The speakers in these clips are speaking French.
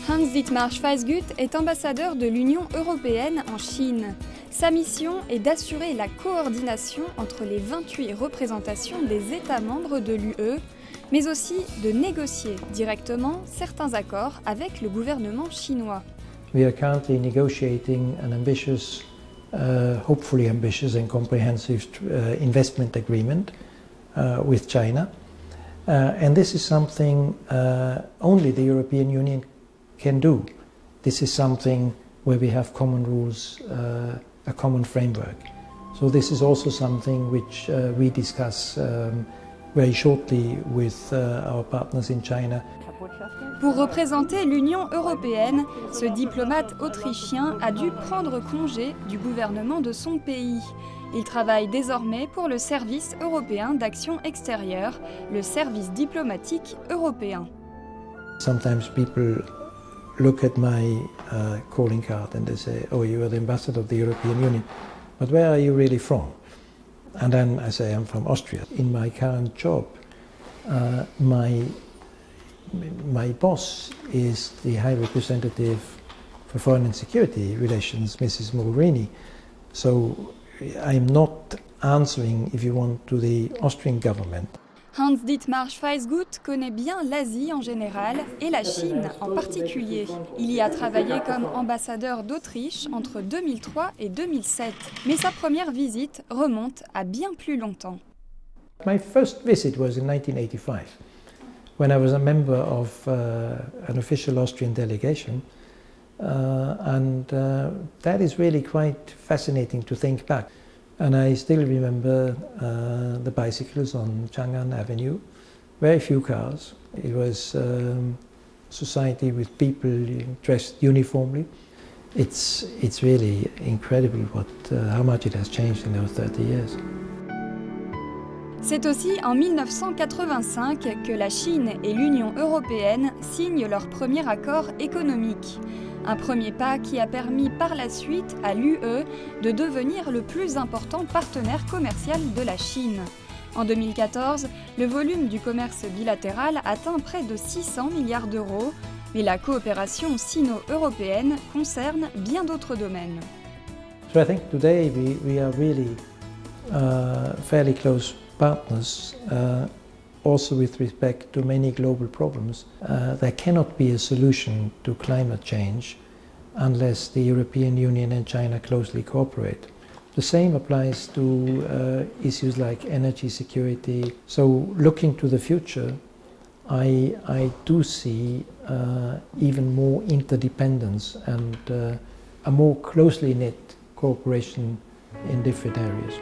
Hans-Dietmar Schweizguth est ambassadeur de l'Union européenne en Chine. Sa mission est d'assurer la coordination entre les 28 représentations des États membres de l'UE, mais aussi de négocier directement certains accords avec le gouvernement chinois. We are currently negotiating an ambitious, hopefully ambitious and comprehensive investment agreement with China. And this is something only the European Union can do. This is something where we have common rules, a common framework. So this is also something which we discuss very shortly with our partners in China. Pour représenter l'Union européenne, ce diplomate autrichien a dû prendre congé du gouvernement de son pays. Il travaille désormais pour le Service européen d'action extérieure, le service diplomatique européen. Sometimes people look at my calling card and they say, "Oh, you are the ambassador of the European Union, but where are you really from?" And then I say, "I'm from Austria." In my current job, my boss is the High Representative for Foreign and Security Relations, Mrs. Mogherini. So I'm not answering, if you want, to the Austrian government. Hans-Dietmar Schweizguth connaît bien l'Asie en général et la Chine en particulier. Il y a travaillé comme ambassadeur d'Autriche entre 2003 et 2007. Mais sa première visite remonte à bien plus longtemps. My first visit was in 1985, when I was a member of an official Austrian delegation. That is really quite fascinating to think back. And I still remember the bicycles on Chang'an Avenue, very few cars. It was society with people dressed uniformly. It's really incredible how much it has changed in those 30 years. C'est aussi en 1985 que la Chine et l'Union européenne signent leur premier accord économique. Un premier pas qui a permis par la suite à l'UE de devenir le plus important partenaire commercial de la Chine. En 2014, le volume du commerce bilatéral atteint près de 600 milliards d'euros, mais la coopération sino-européenne concerne bien d'autres domaines. So I think today we are really fairly close partners, also with respect to many global problems. There cannot be a solution to climate change unless the European Union and China closely cooperate. The same applies to issues like energy security. So looking to the future, I do see even more interdependence and a more closely knit cooperation in different areas.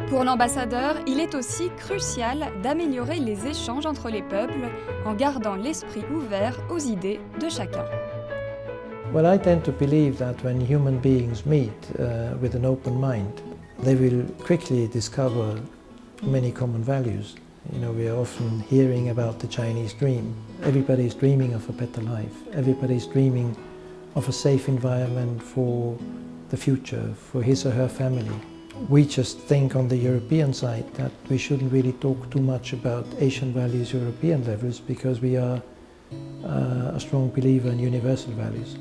Pour l'ambassadeur, il est aussi crucial d'améliorer les échanges entre les peuples en gardant l'esprit ouvert aux idées de chacun. Well, I tend to believe that when human beings meet with an open mind, they will quickly discover many common values. You know, we are often hearing about the Chinese dream. Everybody is dreaming of a better life. Everybody is dreaming of a safe environment for the future, for his or her family. We just think on the European side that we shouldn't really talk too much about Asian values, European levels, because we are a strong believer in universal values.